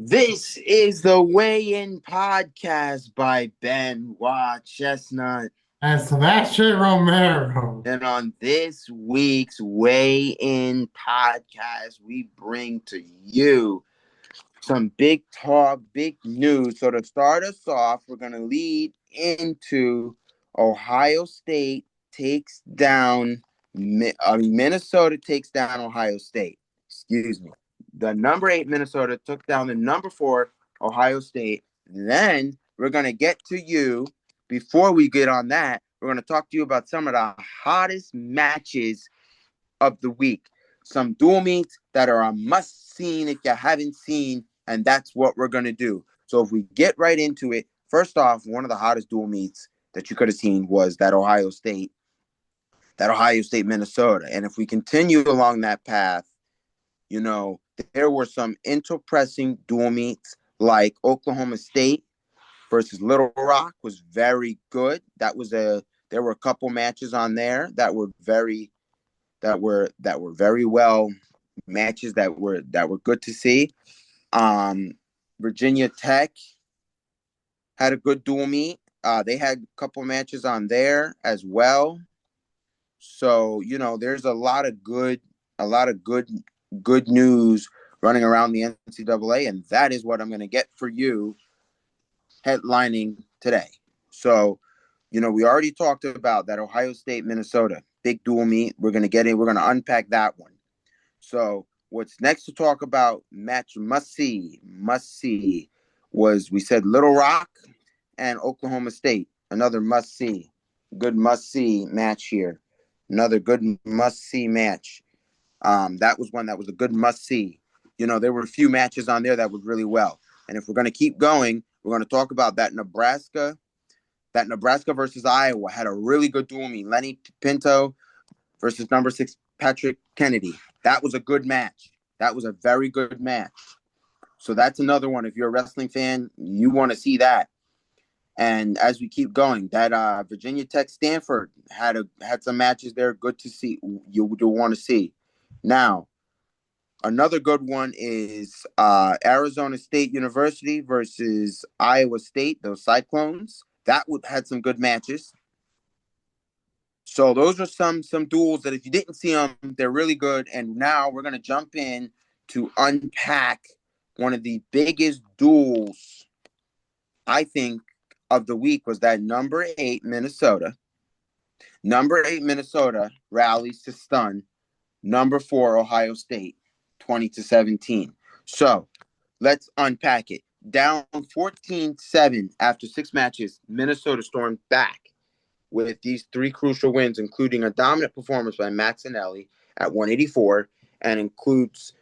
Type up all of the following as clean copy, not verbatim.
This is the Weigh-In Podcast by Benoit Chestnut. And Sebastian Romero. And on this week's Weigh-In Podcast, we bring to you some big talk, big news. So to start us off, we're going to lead into Ohio State takes down, Minnesota takes down Ohio State. Excuse me. The number 8 Minnesota took down the number 4 Ohio State. Then we're going to get to you. Before we get on that, we're going to talk to you about some of the hottest matches of the week. Some dual meets that are a must-see if you haven't seen, and that's what we're going to do. So if we get right into it, first off, one of the hottest dual meets that you could have seen was that Ohio State Minnesota. And if we continue along that path, there were some interesting dual meets like Oklahoma State versus Little Rock was very good. There were a couple matches on there that were very well matches that were good to see. Virginia Tech had a good dual meet. They had a couple matches on there as well. So, there's a lot of good news running around the NCAA, and that is what I'm going to get for you headlining today. So, we already talked about that Ohio State, Minnesota, big dual meet. We're going to get in. We're going to unpack that one. So what's next to talk about match must see was, we said, Little Rock and Oklahoma State, another must see match here. Another good must see match. That was one that was a good must see. There were a few matches on there that was really well. And if we're going to keep going, we're going to talk about that Nebraska versus Iowa had a really good duel meet. Lenny Pinto versus number 6 Patrick Kennedy. That was a good match. That was a very good match. So that's another one. If you're a wrestling fan, you want to see that. And as we keep going, that Virginia Tech Stanford had some matches there good to see. You want to see. Now, another good one is Arizona State University versus Iowa State, those Cyclones. That had some good matches. So those are some duels that if you didn't see them, they're really good. And now we're going to jump in to unpack one of the biggest duels, I think, of the week was that number 8 Minnesota. Number 8 Minnesota rallies to stun number 4 Ohio State 20-17. So let's unpack it. Down 14-7 after 6 matches, Minnesota stormed back with these 3 crucial wins, including a dominant performance by Max Anelli at 184, and includes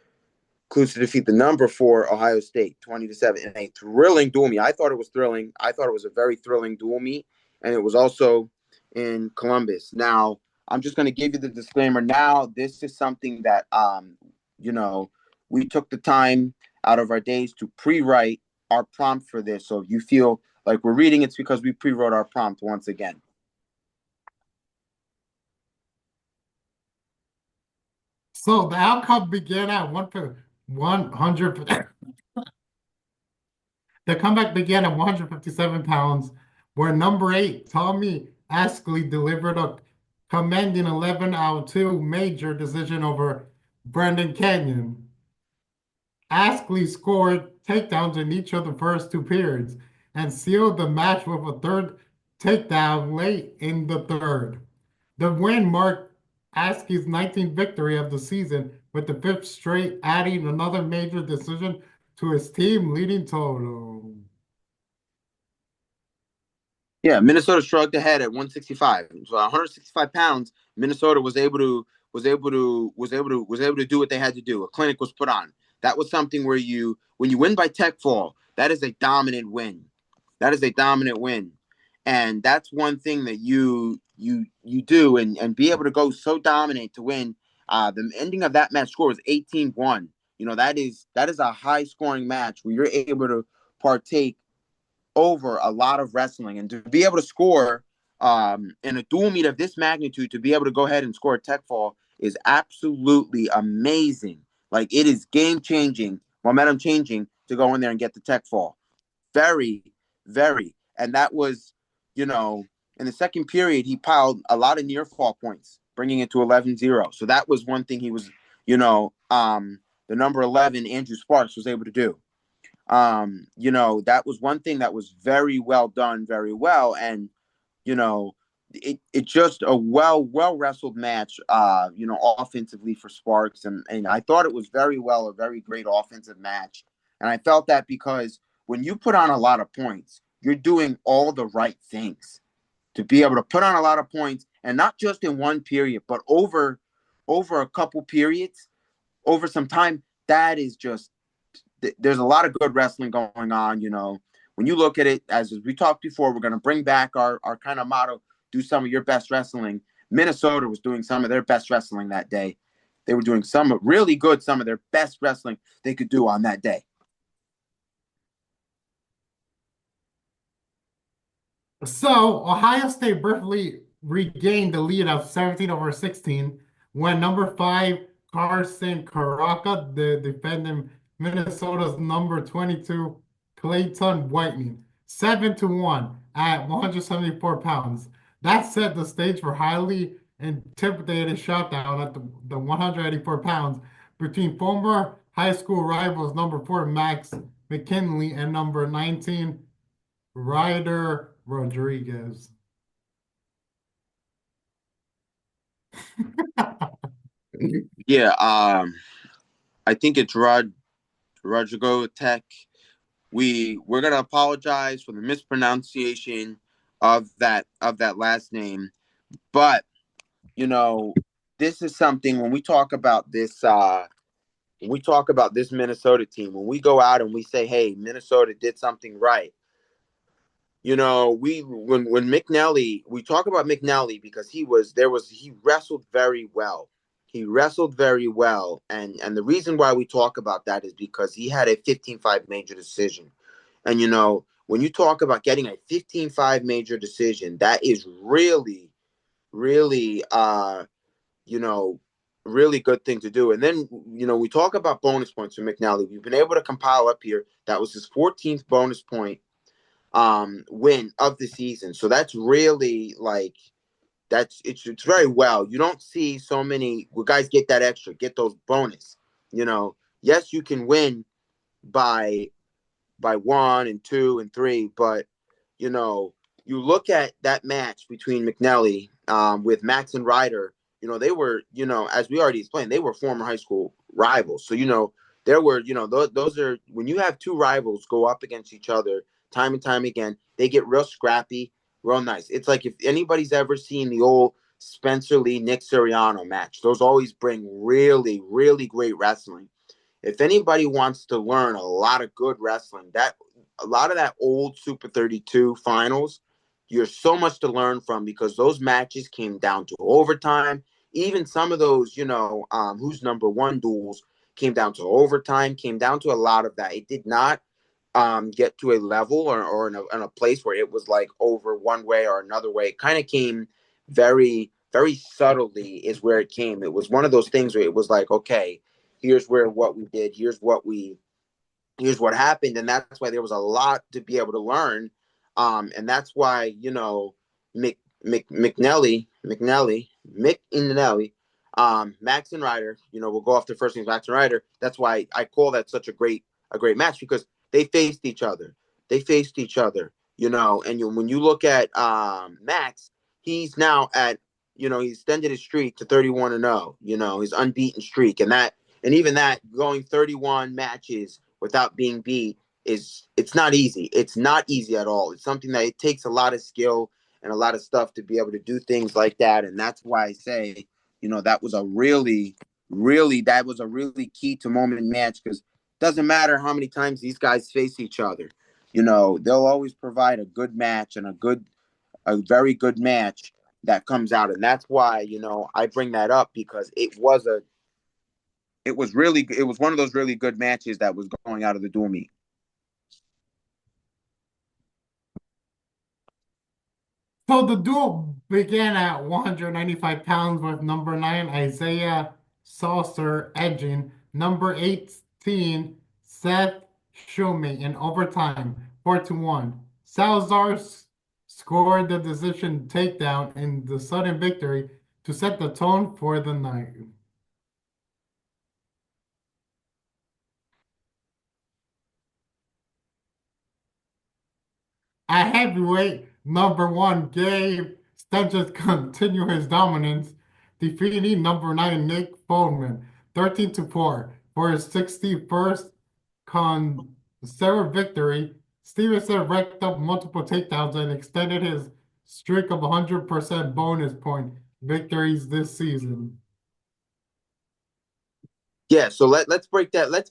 to defeat the number 4 Ohio State 20-7 in a thrilling dual meet. I thought it was thrilling. I thought it was a very thrilling dual meet, and it was also in Columbus. Now, I'm just going to give you the disclaimer now. This is something that we took the time out of our days to pre-write our prompt for this. So if you feel like we're reading, it's because we pre-wrote our prompt once again. So the outcome began at 100. The comeback began at 157 pounds, where number 8, Tommy Askley, delivered a commanding 11-2 major decision over Brandon Canyon. Askley scored takedowns in each of the first 2 periods and sealed the match with a third takedown late in the third. The win marked Askley's 19th victory of the season, with the 5th straight, adding another major decision to his team leading total. Yeah, Minnesota shrugged ahead at 165. So 165 pounds, Minnesota was able to do what they had to do. A clinic was put on. That was something where when you win by tech fall, that is a dominant win. That is a dominant win. And that's one thing that you do, and be able to go so dominant to win. The ending of that match score was 18-1. That is a high scoring match where you're able to partake over a lot of wrestling, and to be able to score in a dual meet of this magnitude, to be able to go ahead and score a tech fall is absolutely amazing. Like, it is game changing, momentum changing to go in there and get the tech fall. Very, very. And that was, you know, in the second period, he piled a lot of near fall points, bringing it to 11-0. So that was one thing he was, the number 11, Andrew Sparks, was able to do. That was one thing that was very well done, very well. And, you know, it just a well wrestled match, offensively for Sparks. And I thought it was a very great offensive match. And I felt that because when you put on a lot of points, you're doing all the right things to be able to put on a lot of points, and not just in one period, but over a couple periods, over some time. That is just there's a lot of good wrestling going on. When you look at it, as we talked before, we're going to bring back our kind of motto: do some of your best wrestling. Minnesota was doing some of their best wrestling that day. They were doing some of their best wrestling they could do on that day. So Ohio State briefly regained the lead of 17-16 when number 5 Carson Caraca, the defending Minnesota's number 22 Clayton Whitening, 7-1 at 174 pounds. That set the stage for highly intimidated showdown at the 184 pounds between former high school rivals number 4 Max McKinley and number 19 Ryder Rodriguez. Yeah, I think it's Rodrigo Tech. We're gonna apologize for the mispronunciation of that last name, but this is something when we talk about this Minnesota team, when we go out and we say, hey, Minnesota did something right. When McNally, we talk about McNally because he wrestled very well. He wrestled very well. And the reason why we talk about that is because he had a 15-5 major decision. And, when you talk about getting a 15-5 major decision, that is really, really, really good thing to do. And then, we talk about bonus points for McNally. We've been able to compile up here. That was his 14th bonus point win of the season. So that's really it's very well. You don't see so many guys get that extra, get those bonus. Yes, you can win by 1 and 2 and 3, but you look at that match between McNally with Max and Ryder. They were, as we already explained, they were former high school rivals. So there were, those are when you have two rivals go up against each other time and time again, they get real scrappy, real nice. It's like if anybody's ever seen the old Spencer Lee, Nick Siriano match, those always bring really, really great wrestling. If anybody wants to learn a lot of good wrestling, a lot of that old Super 32 finals, you're so much to learn from because those matches came down to overtime. Even some of those, who's number one duels came down to overtime, came down to a lot of that. It did not get to a level or in a place where it was like over one way or another way. It kind of came very, very subtly is where it came. It was one of those things where it was like, okay, here's what we did. Here's what happened. And that's why there was a lot to be able to learn. And that's why, McNally, Max and Ryder, we'll go off the first names, Max and Ryder. That's why I call that such a great match because they faced each other. And when you look at Max, he's now at, he extended his streak to 31-0, his unbeaten streak. And even that going 31 matches without being beat it's not easy. It's not easy at all. It's something that it takes a lot of skill and a lot of stuff to be able to do things like that. And that's why I say, that was a really key to moment match because it doesn't matter how many times these guys face each other. They'll always provide a good match and a very good match that comes out. And that's why, I bring that up because it was one of those really good matches that was going out of the dual meet. So the duel began at 195 pounds with number 9 Isaiah Saucer edging number 18 Seth Shumate in overtime, 4-1. Salazar scored the decision takedown in the sudden victory to set the tone for the night. At heavyweight, number one, Gabe Stenches continue his dominance, defeating number nine, Nick Foreman, 13-4 for his 61st consecutive victory. Stevenson racked up multiple takedowns and extended his streak of 100% bonus point victories this season. Yeah, so let's break that. Let's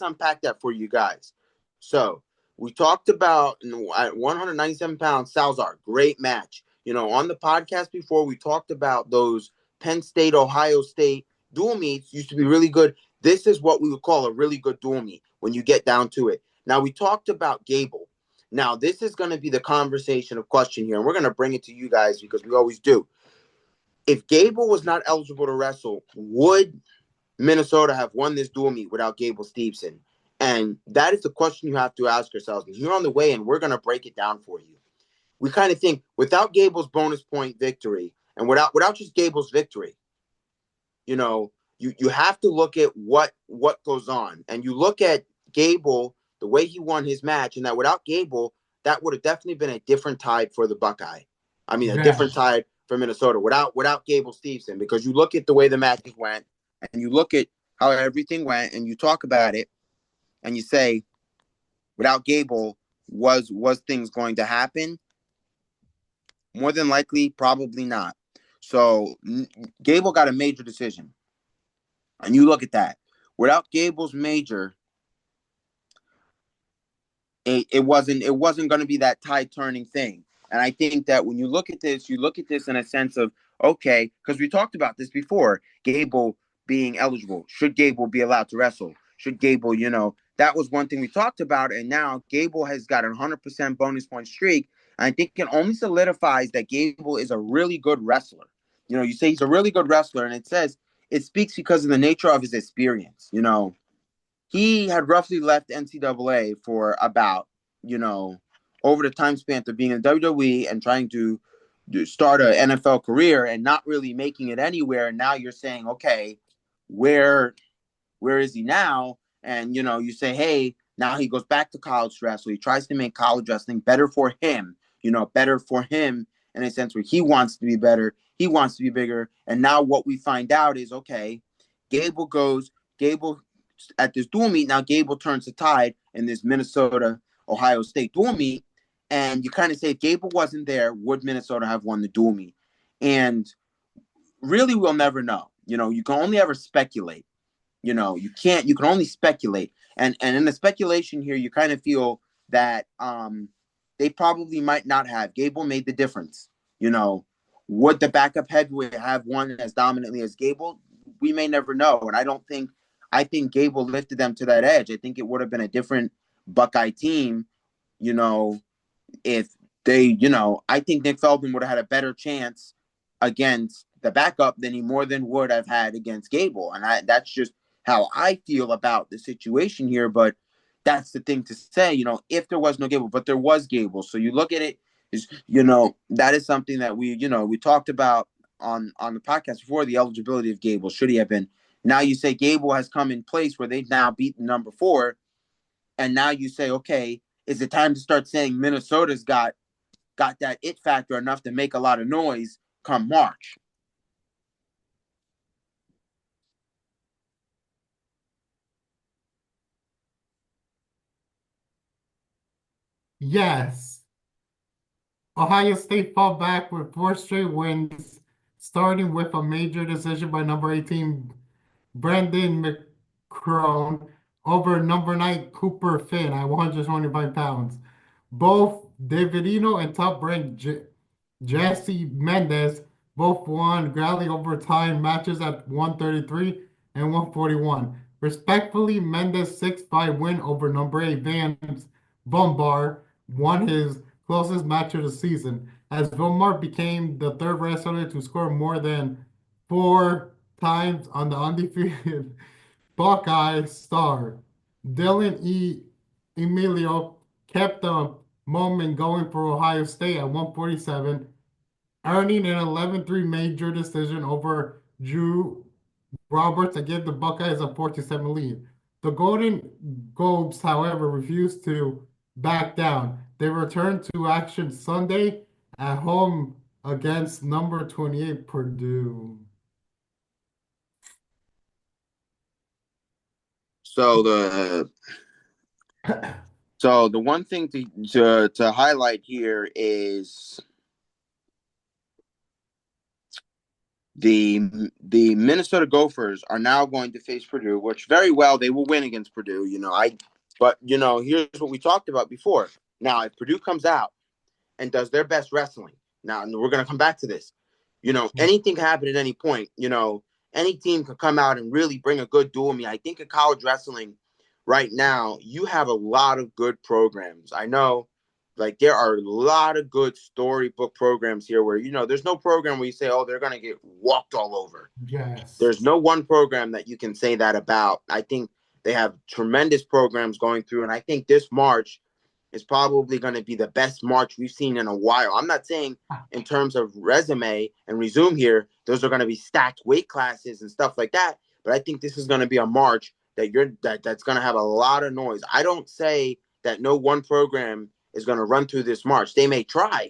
unpack that for you guys. So we talked about at 197 pounds, Salzar, great match. On the podcast before, we talked about those Penn State, Ohio State dual meets used to be really good. This is what we would call a really good dual meet when you get down to it. Now we talked about Gable. Now this is going to be the conversation of question here, and we're going to bring it to you guys because we always do. If Gable was not eligible to wrestle, would Minnesota have won this dual meet without Gable Steveson? And that is the question you have to ask yourselves. And here on the way, and we're going to break it down for you. We kind of think without Gable's bonus point victory and without just Gable's victory, you have to look at what goes on. And you look at Gable, the way he won his match, and that without Gable, that would have definitely been a different tide for the Buckeye. I mean, a different Yes. tide for Minnesota without Gable Steveson, because you look at the way the matches went and you look at how everything went and you talk about it and you say, without Gable, was things going to happen? More than likely, probably not. So Gable got a major decision. And you look at that. Without Gable's major, it wasn't going to be that tide turning thing. And I think that when you look at this in a sense of, okay, because we talked about this before, Gable being eligible. Should Gable be allowed to wrestle? Should Gable, that was one thing we talked about. And now Gable has got a 100% bonus point streak. And I think it only solidifies that Gable is a really good wrestler. You say he's a really good wrestler, and it speaks because of the nature of his experience. He had roughly left NCAA for about, over the time span of being in WWE and trying to start an NFL career and not really making it anywhere. And now you're saying, okay, where is he now? And, you say, hey, now he goes back to college wrestling. He tries to make college wrestling better for him, better for him in a sense where he wants to be better. He wants to be bigger. And now what we find out is, okay, Gable at this dual meet. Now Gable turns the tide in this Minnesota Ohio State dual meet, and you kind of say if Gable wasn't there, would Minnesota have won the dual meet? And really, we'll never know. You can only ever speculate. You can't. You can only speculate, and in the speculation here, you kind of feel that they probably might not have. Gable made the difference. Would the backup heavyweight have won as dominantly as Gable? We may never know, and I think Gable lifted them to that edge. I think it would have been a different Buckeye team, you know, if I think Nick Feldman would have had a better chance against the backup than he more than would have had against Gable. And that's just how I feel about the situation here. But that's the thing to say, if there was no Gable, but there was Gable. So you look at it, that is something that we talked about on the podcast before, the eligibility of Gable. Should he have been? Now you say Gable has come in place where they've now beaten number 4. And now you say, okay, is it time to start saying Minnesota's got that it factor enough to make a lot of noise come March? Yes. Ohio State fought back with 4 straight wins, starting with a major decision by number 18, Brandon McCrone, over number 9, Cooper Finn at 125 pounds. Both Davidino and top-ranked Jesse Mendez both won Galley overtime matches at 133 and 141. Respectfully, Mendez' 6-5 win over number 8 Vance Bombard won his closest match of the season, as Bombard became the third wrestler to score more than 4 times on the undefeated Buckeye Star. Dylan Emilio kept the moment going for Ohio State at 147, earning an 11-3 major decision over Drew Roberts to give the Buckeyes a 4-7 lead. The Golden Globes, however, refused to back down. They returned to action Sunday at home against number 28 Purdue. So the one thing to highlight here is the Minnesota Gophers are now going to face Purdue, which very well they will win against Purdue. But here's what we talked about before. Now, if Purdue comes out and does their best wrestling, now and we're going to come back to this. Anything can happen at any point. Any team can come out and really bring a good duel. I think in college wrestling right now, you have a lot of good programs. I know, like, there are a lot of good storybook programs here where, there's no program where you say, oh, they're going to get walked all over. Yes. There's no one program that you can say that about. I think they have tremendous programs going through, and I think this March is probably going to be the best March we've seen in a while. I'm not saying in terms of resume and resume here, those are going to be stacked weight classes and stuff like that, but I think this is going to be a March that's going to have a lot of noise. I don't say that no one program is going to run through this March. They may try,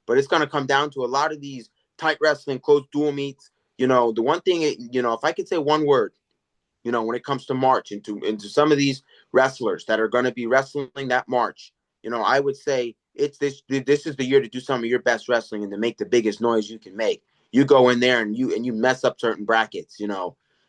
but it's going to come down to a lot of these tight wrestling, close dual meets. The one thing, if I could say one word, when it comes to March into some of these wrestlers that are going to be wrestling that March, I would say it's this is the year to do some of your best wrestling and to make the biggest noise you can make. You go in there and you mess up certain brackets.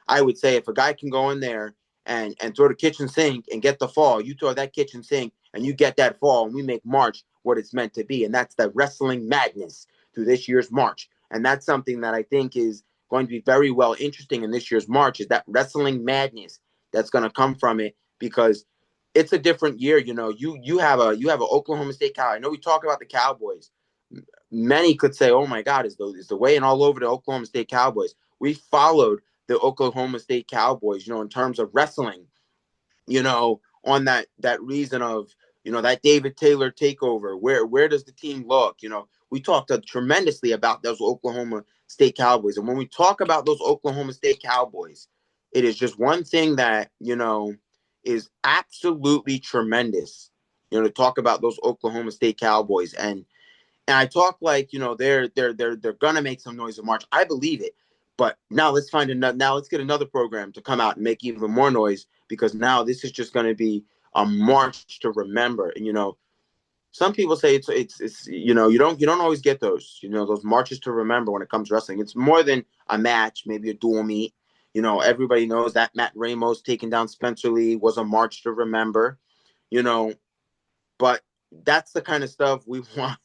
I would say if a guy can go in there and throw the kitchen sink and get the fall, you throw that kitchen sink and you get that fall, and we make March what it's meant to be, and that's the wrestling madness through this year's March. And that's something that I think is going to be very well interesting in this year's March, is that wrestling madness that's going to come from it, because it's a different year. You have an Oklahoma State Cowboy. I know we talk about the Cowboys. Many could say, "Oh my God, is the weighing all over the Oklahoma State Cowboys?" We followed the Oklahoma State Cowboys, in terms of wrestling, on that reason of, that David Taylor takeover. Where does the team look? We talked tremendously about those Oklahoma State Cowboys. And when we talk about those Oklahoma State Cowboys, it is just one thing that, is absolutely tremendous, to talk about those Oklahoma State Cowboys. And I talk like, they're gonna make some noise in March. I believe it. But now let's get another program to come out and make even more noise, because now this is just going to be a march to remember. And some people say it's you don't always get those marches to remember when it comes to wrestling. It's more than a match, maybe a dual meet. Everybody knows that Matt Ramos taking down Spencer Lee was a march to remember. You know, but that's the kind of stuff we want.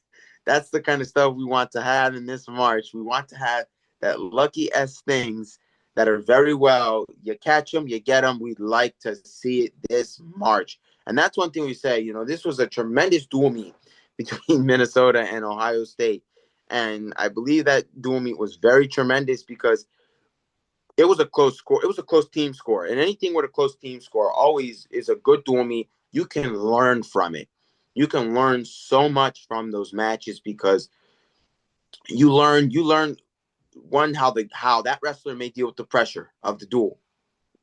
That's the kind of stuff we want to have in this March. We want to have that lucky S things that are very well. You catch them, you get them. We'd like to see it this March. And that's one thing we say. This was a tremendous dual meet between Minnesota and Ohio State. And I believe that dual meet was very tremendous because it was a close score. It was a close team score. And anything with a close team score always is a good dual meet. You can learn from it. You can learn so much from those matches because you learn one, how that wrestler may deal with the pressure of the duel.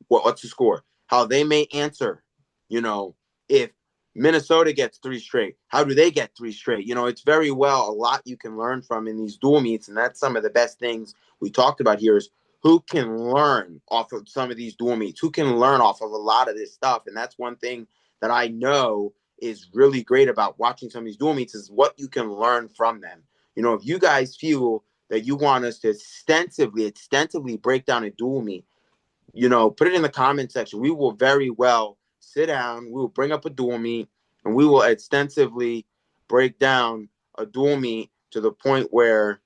What's the score? How they may answer, if Minnesota gets three straight, how do they get three straight? It's very well a lot you can learn from in these dual meets. And that's some of the best things we talked about here is who can learn off of some of these dual meets, who can learn off of a lot of this stuff. And that's one thing that I know is really great about watching some of these dual meets is what you can learn from them. If you guys feel that you want us to extensively break down a dual meet, put it in the comment section. We will very well sit down. We will bring up a dual meet and we will extensively break down a dual meet to the point where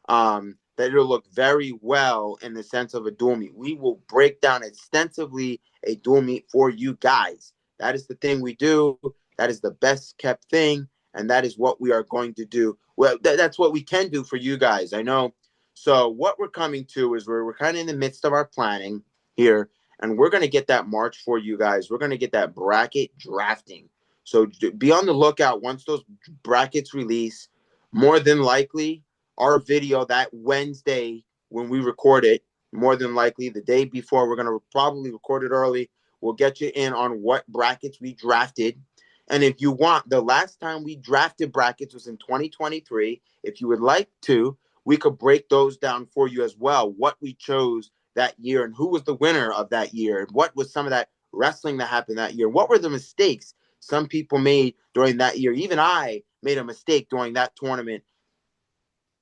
that it'll look very well in the sense of a dual meet. We will break down extensively a dual meet for you guys. That is the thing we do. That is the best kept thing. And that is what we are going to do. Well, that's what we can do for you guys. I know. So what we're coming to is we're kind of in the midst of our planning here. and we're going to get that March for you guys. We're going to get that bracket drafting. So be on the lookout once those brackets release. More than likely, our video that Wednesday when we record it, more than likely the day before, we're going to probably record it early. We'll get you in on what brackets we drafted. And if you want, the last time we drafted brackets was in 2023. If you would like to, we could break those down for you as well. What we chose that year and who was the winner of that year and what was some of that wrestling that happened that year. What were the mistakes some people made during that year? Even I made a mistake during that tournament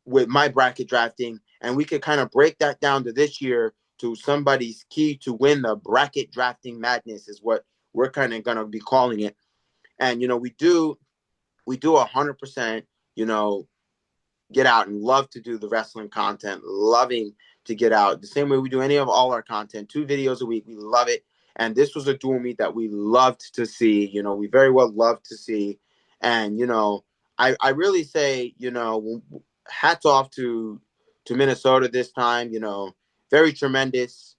with my bracket drafting, and we could kind of break that down to this year to somebody's key to win the bracket drafting madness is what we're kind of going to be calling it. And, we do 100%, get out and love to do the wrestling content, loving to get out the same way we do any of all our content, 2 videos a week. We love it. And this was a dual meet that we loved to see, we very well loved to see. And, I really say, hats off to Minnesota this time, very tremendous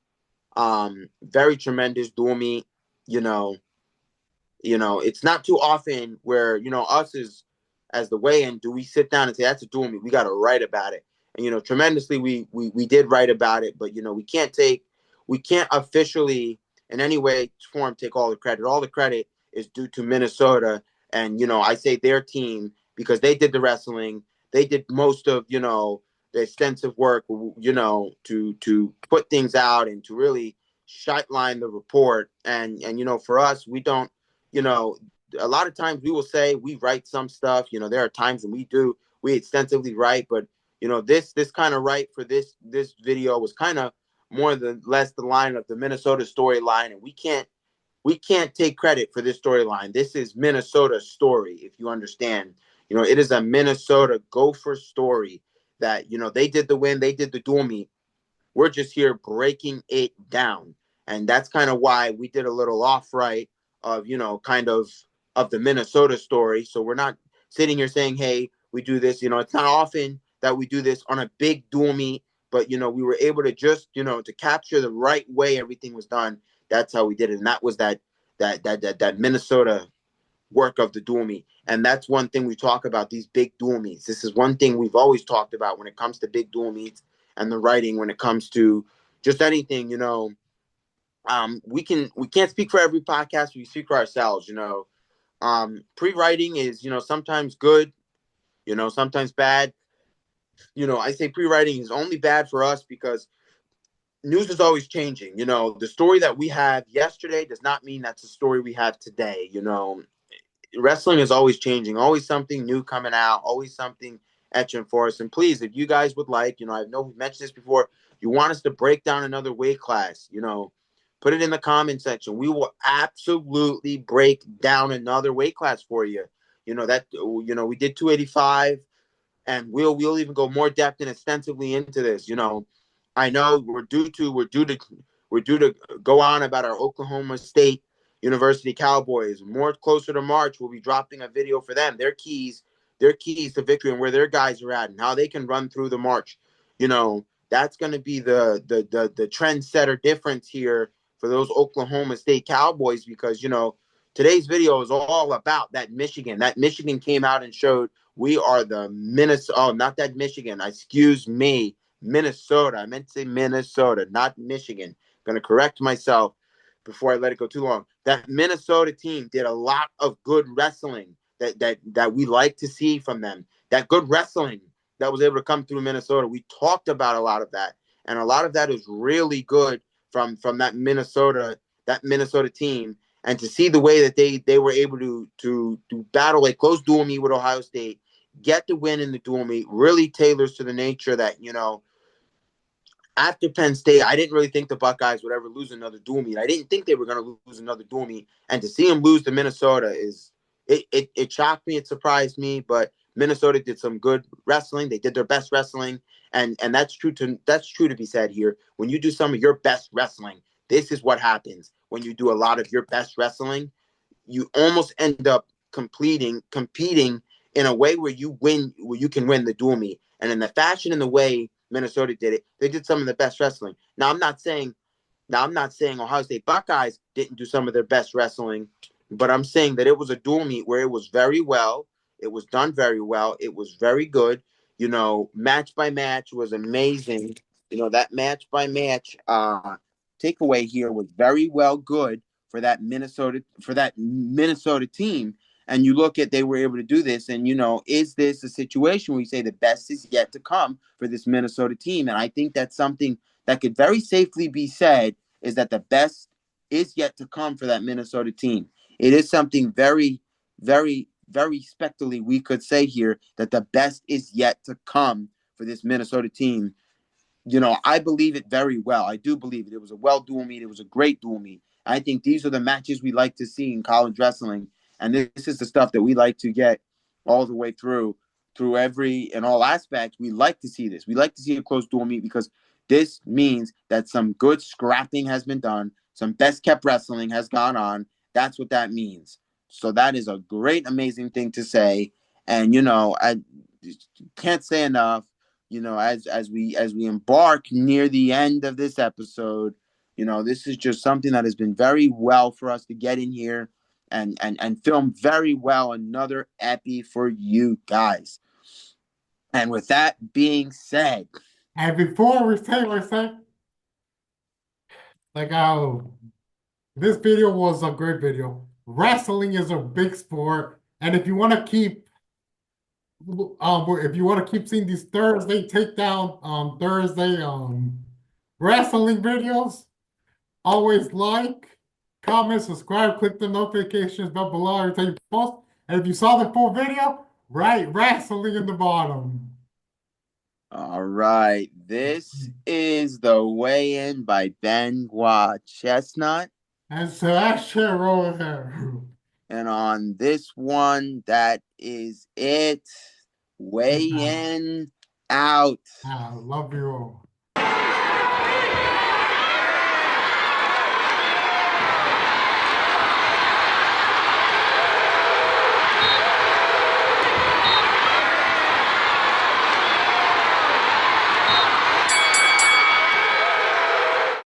dual meet, it's not too often where, us as the weigh-in, do we sit down and say, that's a dual meet, we got to write about it. And, tremendously, we did write about it, but, we can't officially in any way, form, take all the credit. All the credit is due to Minnesota. And, I say their team because they did the wrestling. They did most of, the extensive work, to put things out and to really line the report. And, for us, we don't, a lot of times we will say we write some stuff, there are times when we extensively write, but, this kind of write for this video was kind of more than less the line of the Minnesota storyline. And we can't take credit for this storyline. This is Minnesota's story, if you understand. It is a Minnesota Gopher story that, they did the win, they did the dual meet. We're just here breaking it down. And that's kind of why we did a little off right of, kind of the Minnesota story. So we're not sitting here saying, hey, we do this. It's not often that we do this on a big dual meet, but, we were able to just, to capture the right way everything was done. That's how we did it. And that was that Minnesota work of the dual meet. And that's one thing we talk about, these big dual meets. This is one thing we've always talked about when it comes to big dual meets and the writing when it comes to just anything, we can't speak for every podcast. We speak for ourselves, pre-writing is, sometimes good, sometimes bad. I say pre-writing is only bad for us because news is always changing. The story that we had yesterday does not mean that's the story we have today. Wrestling is always changing, always something new coming out, always something etching for us. And please, if you guys would like, I know we've mentioned this before, you want us to break down another weight class, put it in the comment section. We will absolutely break down another weight class for you. We did 285. And we'll even go more depth and extensively into this. I know we're due to go on about our Oklahoma State University Cowboys. More closer to March, we'll be dropping a video for them. Their keys to victory and where their guys are at and how they can run through the March. That's going to be the trendsetter difference here for those Oklahoma State Cowboys because today's video is all about that Michigan. That Michigan came out and showed we are the Minnesota. Oh, not that Michigan. Excuse me. Minnesota. I meant to say Minnesota, not Michigan. Going to correct myself before I let it go too long. That Minnesota team did a lot of good wrestling that we like to see from them. That good wrestling that was able to come through Minnesota. We talked about a lot of that. And a lot of that is really good from that Minnesota team. And to see the way that they were able to battle a close dual meet with Ohio State, get the win in the dual meet, really tailors to the nature that, after Penn State, I didn't really think the Buckeyes would ever lose another dual meet. I didn't think they were going to lose another dual meet. And to see them lose to Minnesota it shocked me. It surprised me. But Minnesota did some good wrestling. They did their best wrestling. And that's true to be said here. When you do some of your best wrestling, this is what happens. When you do a lot of your best wrestling, you almost end up competing in a way where you can win the dual meet. And in the fashion and the way Minnesota did it, they did some of the best wrestling. Now, I'm not saying Now, I'm not saying Ohio State Buckeyes didn't do some of their best wrestling, but I'm saying that it was a dual meet where it was very well. It was done very well. It was very good. Match by match was amazing. That match by match takeaway here was very well good for that Minnesota team. And you look at they were able to do this, and is this a situation where you say the best is yet to come for this Minnesota team? And I think that's something that could very safely be said is that the best is yet to come for that Minnesota team. It is something very, very, very respectfully we could say here that the best is yet to come for this Minnesota team. I believe it very well. I do believe it. It was a well dual meet. It was a great dual meet. I think these are the matches we like to see in college wrestling, and this is the stuff that we like to get all the way through every and all aspects. We like to see this. We like to see a close dual meet because this means that some good scrapping has been done, some best kept wrestling has gone on. That's what that means. So that is a great, amazing thing to say. And I can't say enough. As we embark near the end of this episode, this is just something that has been very well for us to get in here and film very well. Another epi for you guys. And with that being said, And before we say, like, this video was a great video. Wrestling is a big sport, and if you want to keep seeing these Thursday takedown, Thursday, wrestling videos, always like, comment, subscribe, click the notifications bell below every time you post. And if you saw the full video, write wrestling in the bottom. all right, this is the weigh-in by Benoit Chestnut. And so that's shit over there. And on this one, that is it. Weigh in out. I love you all.